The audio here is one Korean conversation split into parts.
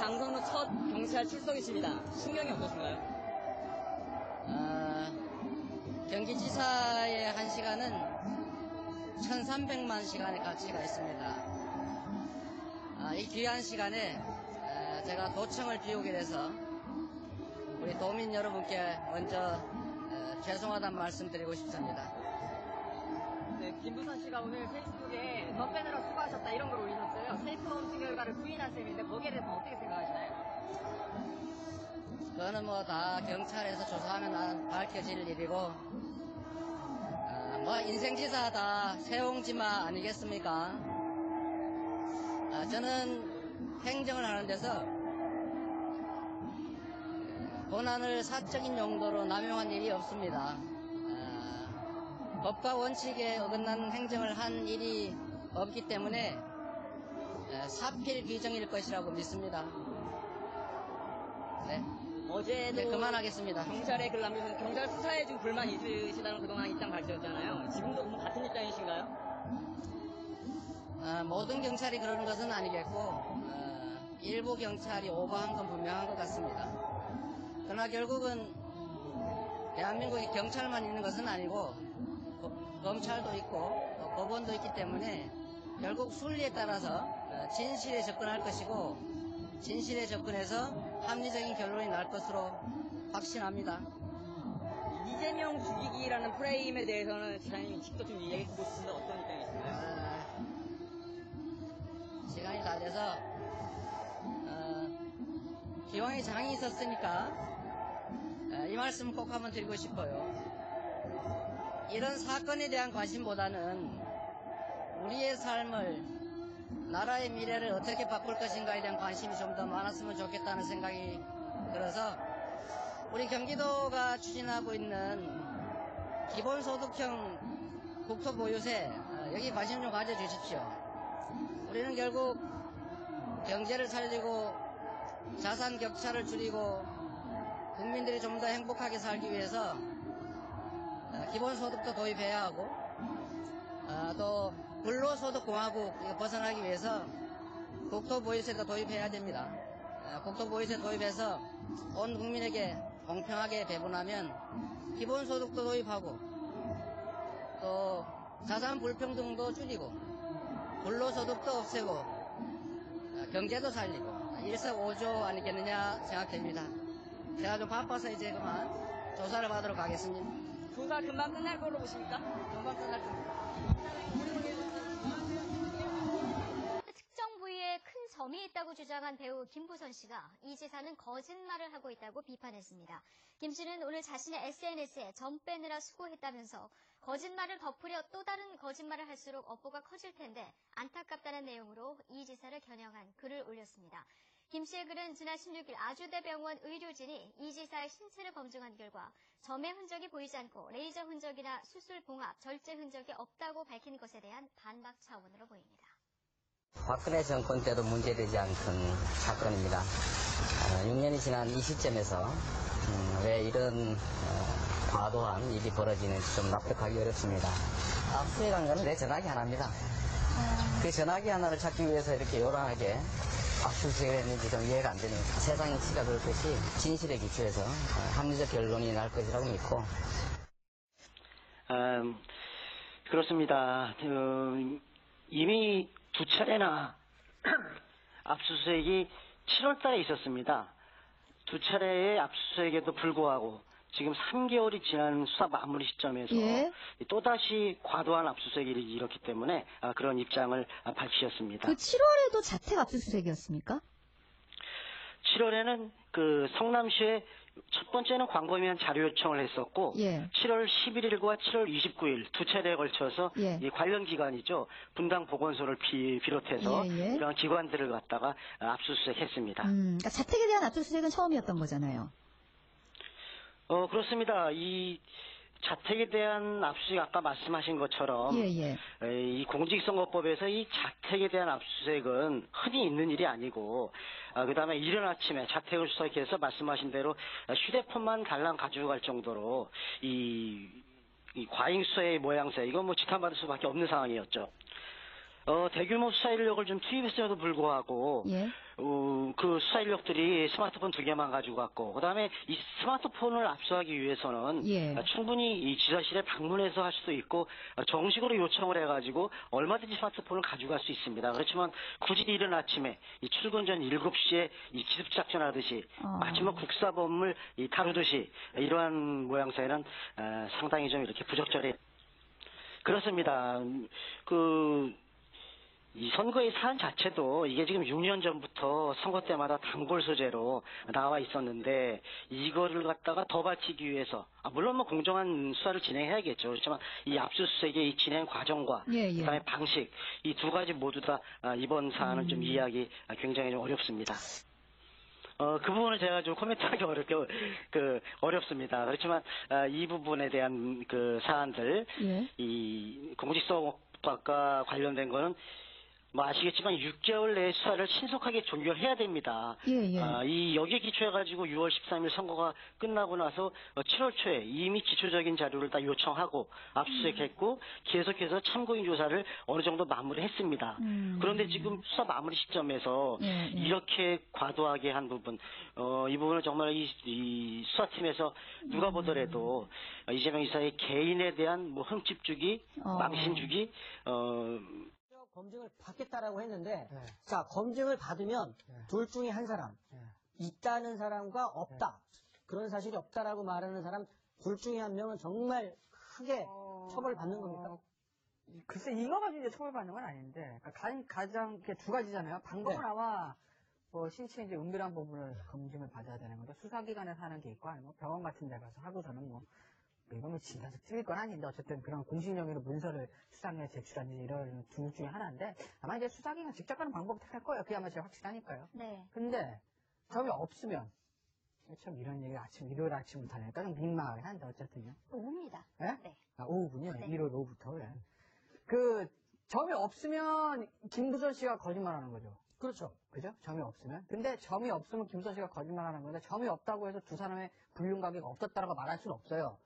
당선 후 첫 경찰 출석이십니다. 심경이 어떠신가요? 경기지사의 1시간은 1300만 시간의 가치가 있습니다. 이 귀한 시간에 제가 도청을 비우게 돼서 우리 도민 여러분께 먼저 죄송하다는 말씀드리고 싶습니다. 네, 김부선 씨가 오늘 페이스북에 덤배느라 수고하셨다 이런 걸 올리셨어요. 테이프 검증 결과를 부인한 셈인데 거기에 대해서 어떻게 생각하시나요? 그거는 뭐 다 경찰에서 조사하면 밝혀질 일이고 뭐 인생지사 다 세옹지마 아니겠습니까? 저는 행정을 하는 데서 권한을 사적인 용도로 남용한 일이 없습니다. 법과 원칙에 어긋난 행정을 한 일이 없기 때문에 사필 규정일 것이라고 믿습니다. 네. 어제도 그만하겠습니다. 경찰에 글 남겨서 경찰 수사에 좀 불만 있으시다는 그동안 입장 밝혔잖아요. 지금도 뭐 같은 입장이신가요? 모든 경찰이 그러는 것은 아니겠고 일부 경찰이 오버한 건 분명한 것 같습니다. 그러나 결국은 대한민국에 경찰만 있는 것은 아니고 검찰도 있고 법원도 있기 때문에 결국 순리에 따라서 진실에 접근할 것이고 진실에 접근해서 합리적인 결론이 날 것으로 확신합니다. 이재명 죽이기라는 프레임에 대해서는 지사님이 직접 좀 얘기해 보고 싶은데 어떤 입장이신가요? 시간이 다 돼서 기왕에 장이 있었으니까 이 말씀 꼭 한번 드리고 싶어요. 이런 사건에 대한 관심보다는 우리의 삶을 나라의 미래를 어떻게 바꿀 것인가에 대한 관심이 좀 더 많았으면 좋겠다는 생각이 들어서 우리 경기도가 추진하고 있는 기본소득형 국토보유세 여기 관심 좀 가져주십시오. 우리는 결국 경제를 살리고 자산 격차를 줄이고 국민들이 좀 더 행복하게 살기 위해서 기본소득도 도입해야 하고 또 근로소득공화국 벗어나기 위해서 국토보유세도 도입해야 됩니다. 국토보유세 도입해서 온 국민에게 공평하게 배분하면 기본소득도 도입하고 또 자산 불평등도 줄이고 근로소득도 없애고 경제도 살리고 일석오조 아니겠느냐 생각됩니다. 제가 좀 바빠서 이제 그만 조사를 받으러 가겠습니다. 조사 금방 끝날 걸로 보십니까? 금방 끝날 겁니다. 특정 부위에 큰 점이 있다고 주장한 배우 김부선 씨가 이 지사는 거짓말을 하고 있다고 비판했습니다. 김 씨는 오늘 자신의 SNS에 점 빼느라 수고했다면서 거짓말을 덮으려 또 다른 거짓말을 할수록 업보가 커질 텐데 안타깝다는 내용으로 이 지사를 겨냥한 글을 올렸습니다. 김 씨의 글은 지난 16일 아주대병원 의료진이 이 지사의 신체를 검증한 결과 점의 흔적이 보이지 않고 레이저 흔적이나 수술 봉합, 절제 흔적이 없다고 밝힌 것에 대한 반박 차원으로 보입니다. 박근혜 정권 때도 문제되지 않던 사건입니다. 6년이 지난 이 시점에서 왜 이런 과도한 일이 벌어지는지 좀 납득하기 어렵습니다. 압수해간 거는 내 전화기 하나입니다. 그 전화기 하나를 찾기 위해서 이렇게 요란하게 압수수색을 했는지 좀 이해가 안 되네요. 세상의 치가 그럴 것이 진실에 기초해서 합리적 결론이 날 것이라고 믿고. 그렇습니다. 이미 두 차례나 압수수색이 7월 달에 있었습니다. 두 차례의 압수수색에도 불구하고 지금 3개월이 지난 수사 마무리 시점에서 또다시 과도한 압수수색이 이렇기 때문에 그런 입장을 밝히셨습니다. 그 7월에도 자택 압수수색이었습니까? 7월에는 그 성남시에 첫 번째는 광범위한 자료 요청을 했었고 7월 11일과 7월 29일 두 차례에 걸쳐서 이 관련 기관이죠. 분당 보건소를 비롯해서 이런 기관들을 갖다가 압수수색했습니다. 그러니까 자택에 대한 압수수색은 처음이었던 거잖아요. 그렇습니다. 이 자택에 대한 압수수색 아까 말씀하신 것처럼 이 공직선거법에서 이 자택에 대한 압수수색은 흔히 있는 일이 아니고 그다음에 이른 아침에 자택을 수색해서 말씀하신 대로 휴대폰만 달랑 가지고 갈 정도로 이 과잉수사의 모양새 이건 뭐 지탄받을 수밖에 없는 상황이었죠. 대규모 수사 인력을 좀 투입했음에도 불구하고 예. 그 수사 인력들이 스마트폰 2개만 가지고 갔고 그다음에 이 스마트폰을 압수하기 위해서는 예. 충분히 이 지사실에 방문해서 할 수도 있고 정식으로 요청을 해가지고 얼마든지 스마트폰을 가져갈 수 있습니다. 그렇지만 굳이 이른 아침에 이 출근 전 7시에 이 기습작전하듯이 마치 뭐 국사범을 다루듯이 이러한 모양새는 상당히 좀 이렇게 부적절해. 그렇습니다. 이 선거의 사안 자체도 이게 지금 6년 전부터 선거 때마다 단골 소재로 나와 있었는데 이거를 갖다가 더 밝히기 위해서 물론 뭐 공정한 수사를 진행해야겠죠. 그렇지만 이 압수수색의 이 진행 과정과 그다음에 방식 이 두 가지 모두 다 이번 사안은 좀 이해하기 굉장히 좀 어렵습니다. 그 부분을 제가 좀 코멘트하기 어렵습니다. 그렇지만 이 부분에 대한 그 사안들 이 공직선거법과 관련된 거는 뭐 아시겠지만 6개월 내에 수사를 신속하게 종결해야 됩니다. 여기에 기초해가지고 6월 13일 선거가 끝나고 나서 7월 초에 이미 기초적인 자료를 다 요청하고 압수수색했고 계속해서 참고인 조사를 어느 정도 마무리했습니다. 그런데 지금 수사 마무리 시점에서 이렇게 과도하게 한 부분, 이 부분을 정말 이 수사팀에서 누가 보더라도 이재명 지사의 개인에 대한 뭐 흠집 주기, 망신 주기, 검증을 받겠다라고 했는데, 자, 검증을 받으면 둘 중에 한 사람, 있다는 사람과 없다. 그런 사실이 없다라고 말하는 사람 둘 중에 한 명은 정말 크게 처벌받는 겁니까? 글쎄, 이거 가지고 이제 처벌받는 건 아닌데, 가장 두 가지잖아요. 방법은 아마, 신체 이제 은밀한 부분을 검증을 받아야 되는 건데, 수사기관에서 하는 게 있고, 아니면 병원 같은 데 가서 하고서는 이거는 진단서 틀릴 건 아닌데 어쨌든 그런 공식령으로 문서를 수사기관에 제출하는 이런 둘 중에 하나인데 아마 이제 수사기관 직접 하는 방법을 택할 거예요. 그게 아마 제일 확실하니까요. 네. 근데 점이 없으면 참 이런 얘기 일요일 아침부터 하니까 좀 민망하긴 한데 어쨌든요. 오후입니다. 네? 네. 오후군요. 네. 일요일 오후부터. 네. 그 점이 없으면 김부선 씨가 거짓말하는 거죠. 그렇죠. 그죠? 점이 없으면. 근데 점이 없으면 김부선 씨가 거짓말하는 건데 점이 없다고 해서 두 사람의 불륜 관계가 없었다라고 말할 수는 없어요.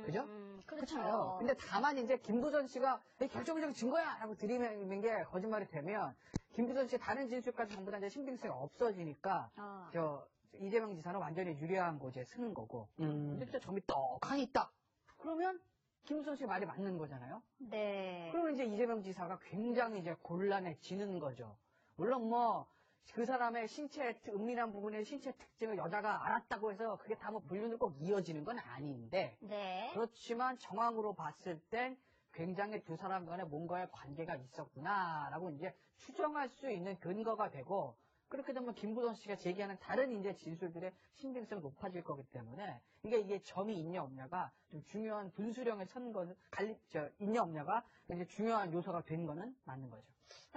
그죠? 그렇잖아요. 근데 다만 이제 김부선 씨가 결정적인 증거야! 라고 들이미는 게 거짓말이 되면 김부선 씨의 다른 진술까지 전부 다 이제 신빙성이 없어지니까 이재명 지사는 완전히 유리한 곳에 쓰는 거고 근데 진짜 점이 떡하니 있다. 그러면 김부선 씨 말이 맞는 거잖아요. 네. 그러면 이제 이재명 지사가 굉장히 이제 곤란해지는 거죠. 물론 그 사람의 은밀한 부분의 신체 특징을 여자가 알았다고 해서 그게 다 불륜으로 꼭 이어지는 건 아닌데, 네. 그렇지만 정황으로 봤을 땐 굉장히 두 사람 간에 뭔가의 관계가 있었구나라고 이제 추정할 수 있는 근거가 되고, 그렇게 되면 김부선 씨가 제기하는 다른 이제 진술들의 신빙성이 높아질 거기 때문에 이게 점이 있냐 없냐가 좀 중요한 분수령에 선 거는 있냐 없냐가 이제 중요한 요소가 된 거는 맞는 거죠.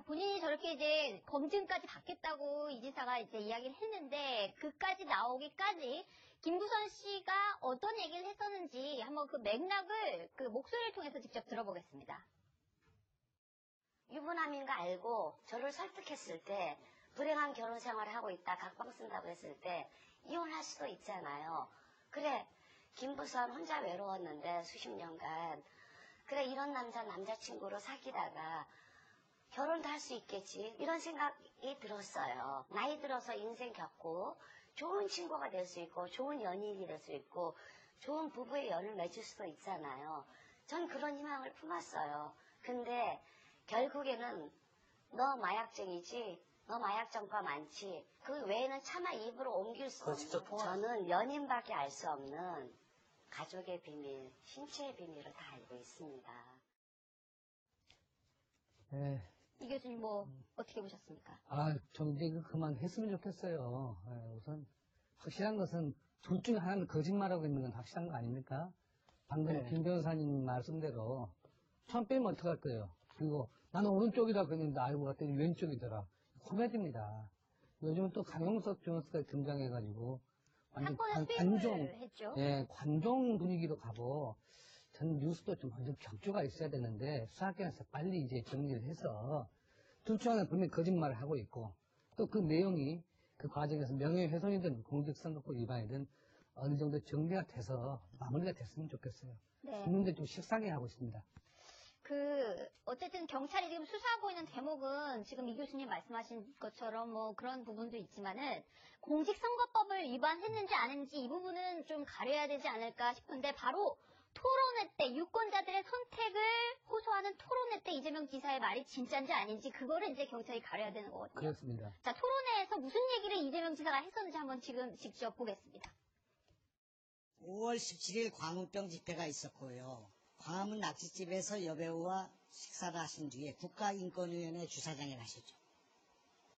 본인이 저렇게 이제 검증까지 받겠다고 이 지사가 이제 이야기를 했는데 그까지 나오기까지 김부선 씨가 어떤 얘기를 했었는지 한번 그 맥락을 그 목소리를 통해서 직접 들어보겠습니다. 유부남인 거 알고 저를 설득했을 때 불행한 결혼 생활을 하고 있다 각방 쓴다고 했을 때 이혼할 수도 있잖아요. 그래 김부선 혼자 외로웠는데 수십 년간 그래 이런 남자친구로 사귀다가 결혼도 할 수 있겠지 이런 생각이 들었어요. 나이 들어서 인생 겪고 좋은 친구가 될 수 있고 좋은 연인이 될 수 있고 좋은 부부의 연을 맺을 수도 있잖아요. 전 그런 희망을 품었어요. 근데 결국에는 너 마약쟁이지 너 마약점과 많지 그 외에는 차마 입으로 옮길 수 없는 저는 연인밖에 알 수 없는 가족의 비밀, 신체의 비밀을 다 알고 있습니다. 네. 이 교수님 어떻게 보셨습니까? 좀 이제 그만했으면 좋겠어요. 우선 확실한 것은 둘 중에 하나는 거짓말하고 있는 건 확실한 거 아닙니까? 방금 김 변호사님 말씀대로 처음 빼면 어떡할 거예요? 그리고 나는 오른쪽이라 그랬는데 알고 봤더니 왼쪽이더라. 코미디입니다. 요즘은 또 강용석 변호사가 등장해가지고 완전 관종 분위기로 가고 저는 뉴스도 좀 완전 격조가 있어야 되는데 수사기관에서 빨리 이제 정리를 해서 둘 중 하나는 분명히 거짓말을 하고 있고 또 그 내용이 그 과정에서 명예훼손이든 공직선거법 위반이든 어느 정도 정리가 돼서 마무리가 됐으면 좋겠어요. 네. 국민들 좀 식상해하고 있습니다. 어쨌든 경찰이 지금 수사하고 있는 대목은 지금 이 교수님 말씀하신 것처럼 뭐 그런 부분도 있지만은 공직선거법을 위반했는지 안 했는지 이 부분은 좀 가려야 되지 않을까 싶은데 바로 토론회 때 유권자들의 선택을 호소하는 토론회 때 이재명 지사의 말이 진짜인지 아닌지 그거를 이제 경찰이 가려야 되는 거거든요. 그렇습니다. 자, 토론회에서 무슨 얘기를 이재명 지사가 했었는지 한번 지금 직접 보겠습니다. 5월 17일 광우병 집회가 있었고요. 광화문 낙지집에서 여배우와 식사를 하신 뒤에 국가인권위원회 주차장에 가시죠.